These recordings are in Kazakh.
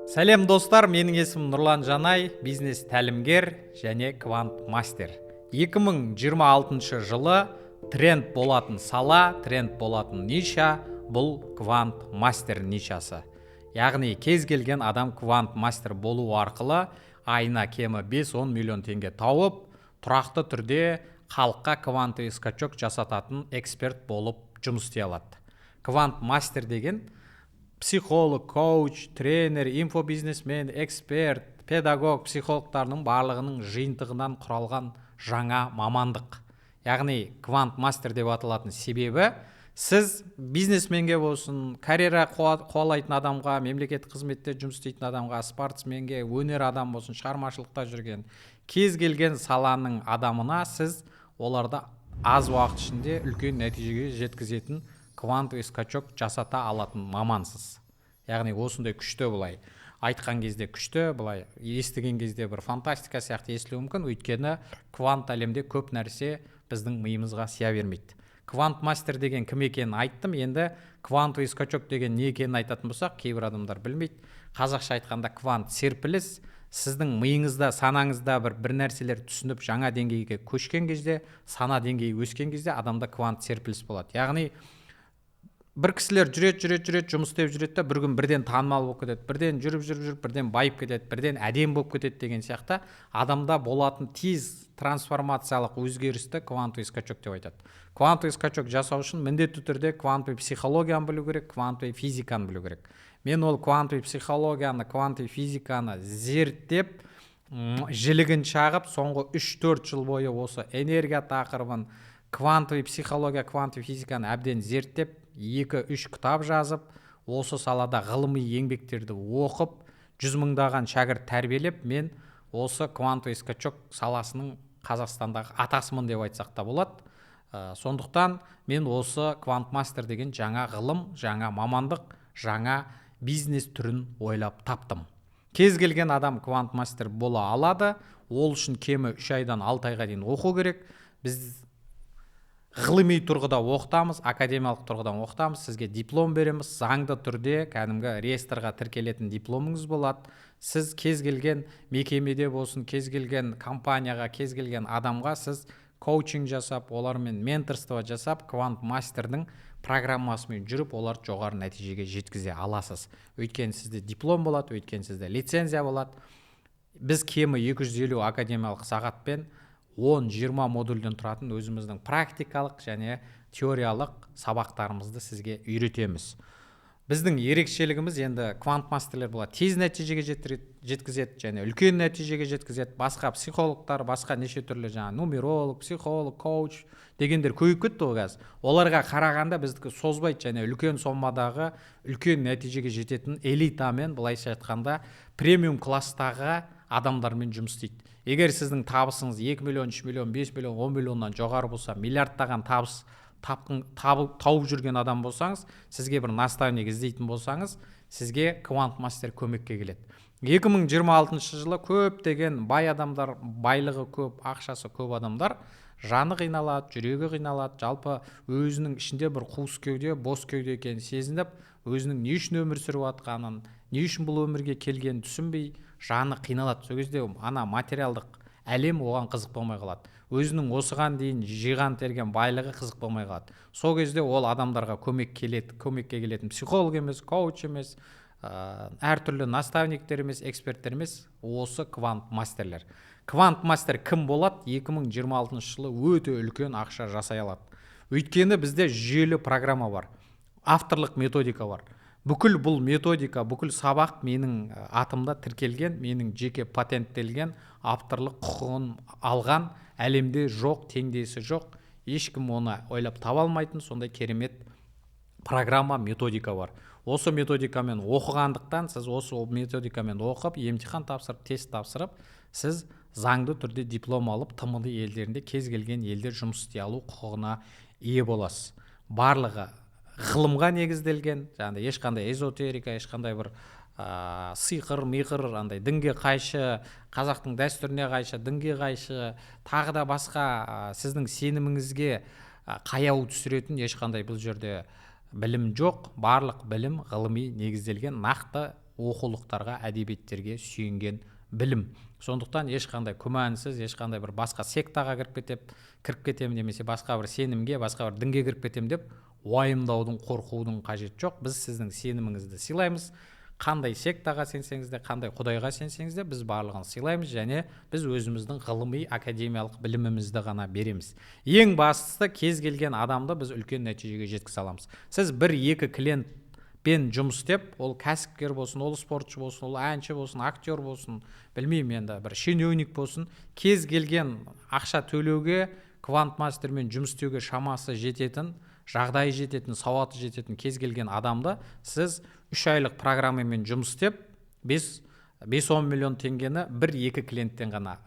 Сәлем достар, менің есімім Нұрлан Жанай, бизнес тәлімгер және квант мастер. 2026 жылы тренд болатын сала, тренд болатын ниша бұл квант мастер нишасы. Яғни кез келген адам квант мастер болу арқылы айына кемі 5-10 миллион теңге тауып, тұрақты түрде халыққа квантовый скачок жасататын эксперт болып жұмыс істей алады. Квант мастер деген психолог, коуч, тренер, инфобизнесмен, эксперт, педагог, психологтарының барлығының жиынтығынан құралған жаңа мамандық. Яғни квант мастер деп аталатын себебі, сіз бизнесменге болсын, карьера қуалайтын адамға, мемлекеттік қызметте жұмыс істейтін адамға, спортсменге, өнер адам болсын, шығармашылықта жүрген кез келген саланың адамына сіз оларды аз уақыт ішінде үлкен нәтижеге жеткізетін квантовый скачок жасата алатын мамансыз. Яғни осындай күшті, былай айтқан кезде күшті, былай естіген кезде бір фантастика сияқты естілуі мүмкін, өйткені квант әлемде көп нәрсе біздің миымызға сия бермейді. Квант мастер деген кім екенін айттым, енді квантовый скачок деген не екенін айтатын болсақ, кейбір адамдар білмейді. Қазақша айтқанда квант серпіліс, сіздің миыңызда, санаңызда бір нәрселер түсініп жаңа деңгейге көшкен кезде, сана деңгейі өскен кезде адамда квант серпіліс болады. Яғни бір кісілер жүреді, жұмыс істеп жүреді да бір күн бірден танымал болып кетеді, бірден жүріп, бірден байып кетеді, бірден әдем болып кетеді деген сияқты адамда болатын тез трансформациялық өзгерісті квантовый скачок деп айтады. Квантовый скачок жасау үшін міндетті түрде квантовый психологияны білу керек, квантовый физиканы білу керек. Мен ол квантовый психологияны, квантовый физиканы зерттеп, жілігін шағып, соңғы 3-4 жыл бойы осы энергия тақырыбын, квантовый психология, квантовый физиканы әбден зерттеп, 2-3 кітап жазып, осы салада ғылыми еңбектерді оқып, 100 мыңдаған шәкірт тәрбиелеп, мен осы квантовый скачок саласының Қазақстандағы атасымын деп айтсақ та болады. Сондықтан мен осы квант мастер деген жаңа ғылым, жаңа мамандық, жаңа бизнес түрін ойлап таптым. Кез келген адам квант мастер бола алады, ол үшін кемі 3 айдан 6 айға дейін оқу керек. Біз ғылыми тұрғыда оқытамыз, академиялық тұрғыдан оқытамыз, сізге диплом береміз, заңды түрде кәдімгі реестрға тіркелетін дипломыңыз болады. Сіз кез келген мекемеде болсын, кез келген компанияға, кез келген адамға сіз коучинг жасап, олармен менторство жасап, квант мастердің программасымен жүріп, олар жоғары нәтижеге жеткізе аласыз. Өйткені сізде диплом болады, өйткені сізде лицензия болады. Біз кемі 250 академиялық сағатпен 10-20 модульден тұратын өзіміздің практикалық және теориялық сабақтарымызды сізге үйретеміз. Біздің ерекшелігіміз енді квант мастерлер болады, тез нәтижеге жеткізеді және үлкен нәтижеге жеткізеді. Басқа психологтар, басқа неше түрлі жаңа нумеролог, психолог, коуч дегендер көйіп кетті ғой қазір. Оларға қарағанда біздікі созбайды және үлкен сомадағы үлкен нәтижеге жететін элитамен, былайша айтқанда премиум класстағы адамдармен жұмыс істейді. Егер сіздің табысыңыз 2 миллион, 3 миллион, 5 миллион, 10 миллионнан жоғары болса, миллиардтаған табыс тауып жүрген адам болсаңыз, сізге бір наставник іздейтін болсаңыз, сізге квант мастер көмекке келеді. 2026 жылы көптеген бай адамдар, байлығы көп, ақшасы көп адамдар жаны қиналады, жүрегі қиналады, жалпы өзінің ішінде бір қуыс кеуде, бос кеуде екенін сезініп, өзінің не үшін өмір сүріп жатқанын, не үшін бұл өмірге келгенін түсінбей, жаны қиналады. Сол кезде ана материалдық әлем оған қызық болмай қалады. Өзінің осыған дейін жиған терген байлығы қызық болмай қалады. Сол кезде ол адамдарға көмекке келетін психолог емес, коуч емес, әртүрлі наставниктер емес, эксперттер емес, осы квант мастерлер. Квант мастер кім болады? 2026 жылы өте үлкен ақша жасай алады. Өйткені бізде жүйелі программа бар, авторлық методика бар. Бүкіл бұл методика, бүкіл сабақ менің атымда тіркелген, менің жеке патенттелген, авторлық құқығын алған, әлемде жоқ, теңдесі жоқ, ешкім оны ойлап таба алмайтын сондай керемет программа, методика бар. Осы методикамен оқығандықтан, сіз осы методикамен оқып, емтихан тапсырып, тест тапсырып, сіз заңды түрде диплом алып, ТМД елдерінде кез келген елдер жұмыс істей алу құқығына ие боласыз. Барлығы ғылымға негізделген, жаңағыдай ешқандай эзотерика, ешқандай бір сиқыр, миқыр, андай дінге қайшы, қазақтың дәстүріне қайшы, дінге қайшы, тағы да басқа сіздің сеніміңізге қаяу түсіретін ешқандай бұл жерде білім жоқ. Барлық білім ғылыми негізделген, нақты оқулықтарға, әдебиеттерге сүйенген білім. Сондықтан ешқандай күмәнсіз, ешқандай бір басқа сектаға кіріп кетемін немесе басқа бір сенімге, басқа бір дінге кіріп кетемін деп уайымдаудың, қорқудың қажеті жоқ. Біз сіздің сеніміңізді сыйлаймыз. Қандай сектаға сенсеңіз де, қандай құдайға сенсеңіз де, біз барлығын сыйлаймыз және біз өзіміздің ғылыми академиялық білімімізді ғана береміз. Ең бастысы, кез келген адамды біз үлкен нәтижеге жеткізе аламыз. Сіз 1-2 клиентпен жұмыс істеп, ол кәсіпкер болсын, ол спортшы болсын, ол әнші болсын, актер болсын, білмеймін енді бір шенеунік болсын, кез келген ақша төлеуге, квантмастермен жұмыс істеуге шамасы жететін, жағдайы жететін, сауаты жететін кез келген адамды сіз 3 айлық программамен жұмыс істеп, 5-10 миллион теңгені 1-2 клиенттен ғана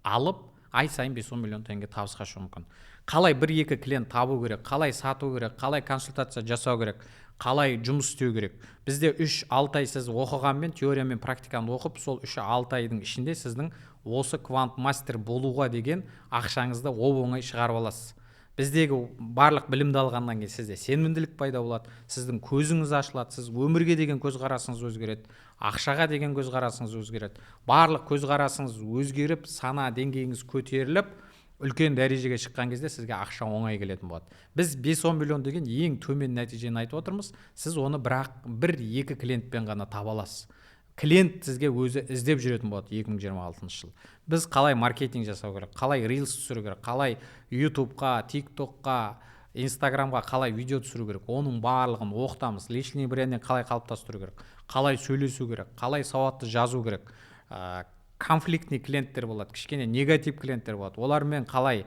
алып, ай сайын 5-10 миллион теңге табысқа шығу мүмкін. Қалай 1-2 клиент табу керек, қалай сату керек, қалай консультация жасау керек, қалай жұмыс істеу керек. Бізде 3-6 ай сіз оқығанмен, теория мен практиканы оқып, сол 3-6 айдың ішінде сіздің осы квантмастер болуға деген ақшаңызды оп-оңай шығарып аласыз. Біздегі барлық білімді алғаннан кейін сізде сенімділік пайда болады, сіздің көзіңіз ашылады, сіз өмірге деген көзқарасыңыз өзгереді, ақшаға деген көзқарасыңыз өзгереді. Барлық көзқарасыңыз өзгеріп, сана деңгейіңіз көтеріліп, үлкен дәрежеге шыққан кезде сізге ақша оңай келетін болады. Біз 5-10 миллион деген ең төмен нәтижені айтып отырмыз. Сіз оны бірақ 1-2 клиентпен ғана таба аласыз. Клиент сізге өзі іздеп жүретін болады 2026 жыл. Біз қалай маркетинг жасау керек, қалай рилс түсіру керек, қалай ютубқа, тиктокқа, инстаграмға қалай видео түсіру керек, оның барлығын оқытамыз. Личный брендинг қалай қалыптастыру керек, қалай сөйлесу керек, қалай сауатты жазу керек. Конфликтный клиенттер болады, кішкене негатив клиенттер болады. Олармен қалай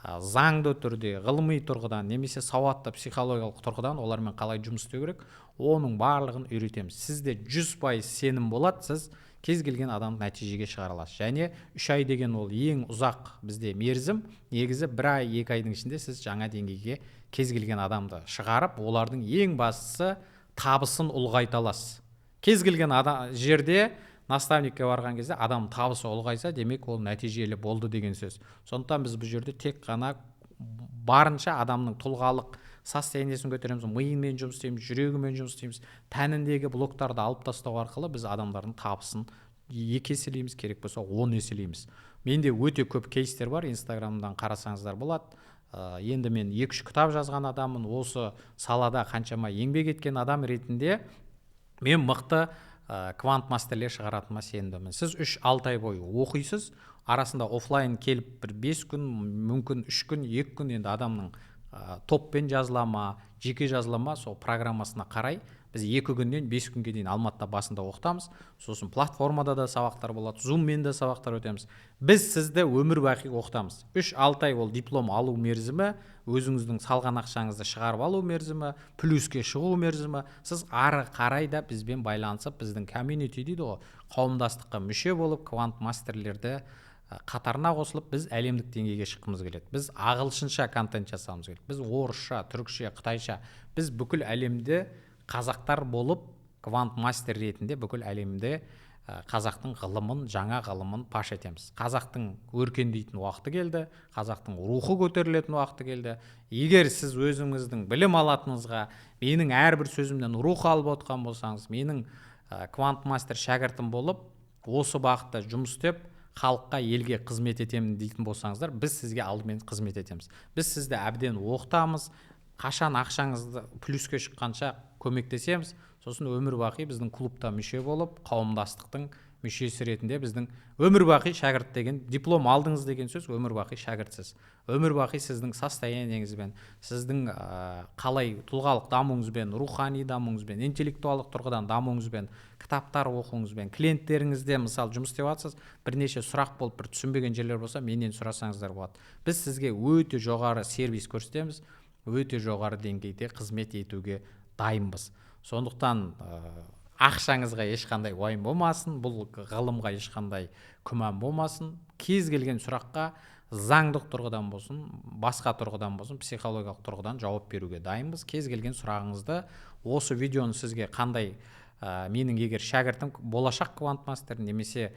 заңды түрде, ғылыми тұрғыдан, немесе сауатты психологиялық тұрғыдан олармен қалай жұмыс істеу керек, оның барлығын үйретеміз. Сізде 100% сенім болады, сіз кез келген адамды нәтижеге шығара аласыз. Және 3 ай деген ол ең ұзақ бізде мерзім. Негізі 1 ай, 2 айдың ішінде сіз жаңа деңгейге кез келген адамды шығарып, олардың ең бастысы табысын ұлғайта аласыз. Кез келген жерде наставникке барған кезде адам табысы ұлғайса, демек ол нәтижелі болды деген сөз. Сондықтан біз бұл жерде тек қана барынша адамның тұлғалық состояниесін көтереміз, миымен жұмыс істейміз, жүрегімен жұмыс істейміз, тәніндегі блоктарды алып тастау арқылы біз адамдардың табысын 2 еселейміз, керек болса 10 еселейміз. Менде өте көп кейстер бар, инстаграмдан қарасаңыздар болады. Енді мен 2-3 кітап жазған адаммын, осы салада қаншама еңбек еткен адам ретінде мен мықты квантмастерлер шығаратыныма сенімдімін. Сіз 3-6 ай бойы оқисыз, арасында офлайн келіп бір 5 күн, мүмкін 3 күн, 2 күн енді адамның топпен жазылама, жеке жазылама, сол программасына қарай біз 2 күннен 5 күнге дейін Алматыда басында оқытамыз. Сосын платформада да сабақтар болады, Zoom-мен де сабақтар өтеміз. Біз сізді өмір бақи оқытамыз. 3-6 ай ол диплом алу мерзімі, өзіңіздің салған ақшаңызды шығарып алу мерзімі, плюске шығу мерзімі. Сіз ары қарай да бізбен байланысып, біздің комьюнити дейді ғой, қауымдастыққа мүше болып, квантмастерлерді қатарына қосылып, біз әлемдік деңгейге шыққымыз келеді. Біз ағылшынша контент жасауымыз керек. Біз орысша, түрікше, қытайша, біз бүкіл әлемде қазақтар болып, квантмастер ретінде бүкіл әлемде қазақтың ғылымын, жаңа ғылымын паш етеміз. Қазақтың өркендейтін уақыты келді, қазақтың рухы көтерілетін уақыты келді. Егер сіз өзіңіздің білім алатыныңызға, менің әрбір сөзімнен рух алып отқан болсаңыз, менің квантмастер шәкіртім болып, осы бағытта жұмыс істеп, халыққа, елге қызмет етемін дейтін болсаңыздар, біз сізге алдымен қызмет етеміз. Біз сізді әбден оқытамыз, қашан ақшаңызды плюске шыққанша көмектесеміз. Сосын өмір бақи біздің клубта мүше болып, қауымдастықтың мүшесі ретінде біздің өмір бақи шәкірт деген, диплом алдыңыз деген сөз, өмір бақи шәкіртсіз. Өмір бақи сіздің состояниеңізбен, сіздің қалай тұлғалық дамуыңызбен, рухани дамуыңызбен, интеллектуалдық тұрғыдан дамуыңызбен, кітаптар оқуыңызбен, клиенттеріңізде мысалы жұмыс істеп жатсыз, бірнеше сұрақ болып бір түсінбеген жерлер болса, менен сұрасаңыздар болады. Біз сізге өте жоғары сервис көрсетеміз, өте жоғары деңгейде қызмет етуге дайынбыз. Сондықтан ақшаңызға ешқандай уайым болмасын, бұл ғылымға ешқандай күмән болмасын. Кез келген сұраққа заңдық тұрғыдан болсын, басқа тұрғыдан болсын, психологиялық тұрғыдан жауап беруге дайынбыз. Кез келген сұрағыңызды, осы видеоны сізге қандай менің егер шәкіртім болашақ квантмастер немесе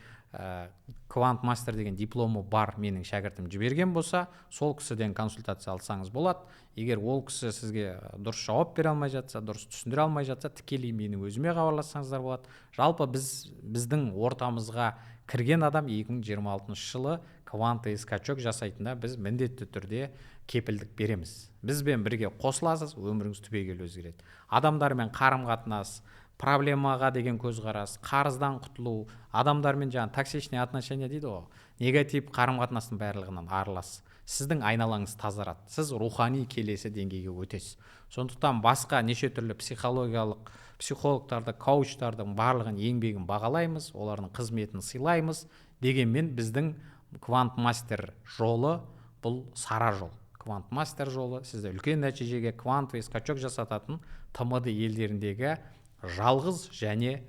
квантмастер деген дипломы бар менің шәкіртім жіберген болса, сол кісіден консультация алсаңыз болады. Егер ол кісі сізге дұрыс жауап бере алмай жатса, дұрыс түсіндіре алмай жатса, тікелей менің өзіме хабарлассаңыздар болады. Жалпы біздің ортамызға кірген адам 2026 жылы кванты скачок жасайтында біз міндетті түрде кепілдік береміз. Бізбен бірге қосыласыз, өміріңіз түбегейлі өзгереді. Адамдармен қарым-қатынас, проблемаға деген көзқарас, қарыздан құтылу, адамдармен жаңа токсичный отношения дейді ғой, негатив қарым-қатынастың барлығынан арыласыз. Сіздің айналаңыз тазарады. Сіз рухани келесі деңгейге өтесіз. Сондықтан басқа неше түрлі психологтарды, коучтардың барлығын еңбегін бағалаймыз, олардың қызметін сыйлаймыз. Дегенмен біздің квантмастер жолы бұл сара жол. Квантмастер жолы сізді үлкен нәтижеге квантовый скачок жасататын ТМД елдеріндегі жалғыз және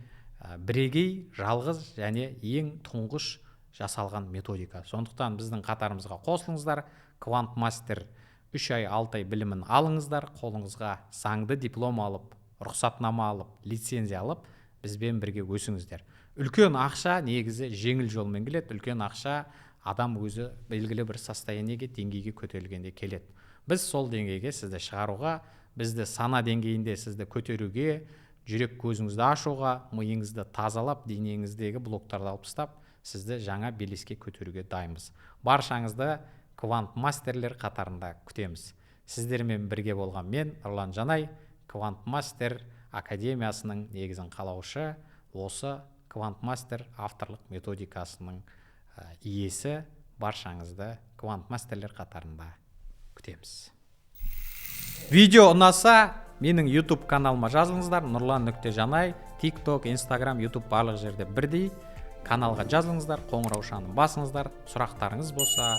бірегей, жалғыз және ең тұңғыш жасалған методика. Сондықтан біздің қатарымызға қосылыңыздар. Квантмастер 3 ай 6 ай білімін алыңыздар, қолыңызға заңды диплом алып, рұқсатнама алып, лицензия алып, бізбен бірге өсіңіздер. Үлкен ақша негізі жеңіл жолмен келеді. Үлкен ақша адам өзі белгілі бір состояниеге, деңгейге көтерілгенде келеді. Біз сол деңгейге сізді шығаруға, бізді сана деңгейінде сізді көтеруге, жүрек көзіңізді ашуға, миыңызды тазалап, денеңіздегі блоктарды алып тастап, сізді жаңа белеске көтеруге дайынбыз. Баршаңызды квантмастерлер қатарында күтеміз. Сіздермен бірге болған мен, Нұрлан Жанай, Квантмастер академиясының негізін қалаушы, осы квантмастер авторлық методикасының иесі. Баршаңызды квантмастерлер қатарында күтеміз. Видео ұнаса, менің YouTube каналыма жазылыңыздар. Нұрлан.Жанай, TikTok, Instagram, YouTube барлық жерде бірдей. Каналға жазылыңыздар, қоңыраушаны басыңыздар. Сұрақтарыңыз болса,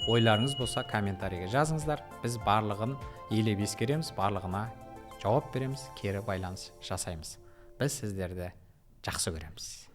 ойларыңыз болса, комментарийге жазыңыздар. Біз барлығын елеп ескереміз, барлығына жауап береміз, кері байланыс жасаймыз. Біз сіздерді жақсы көреміз.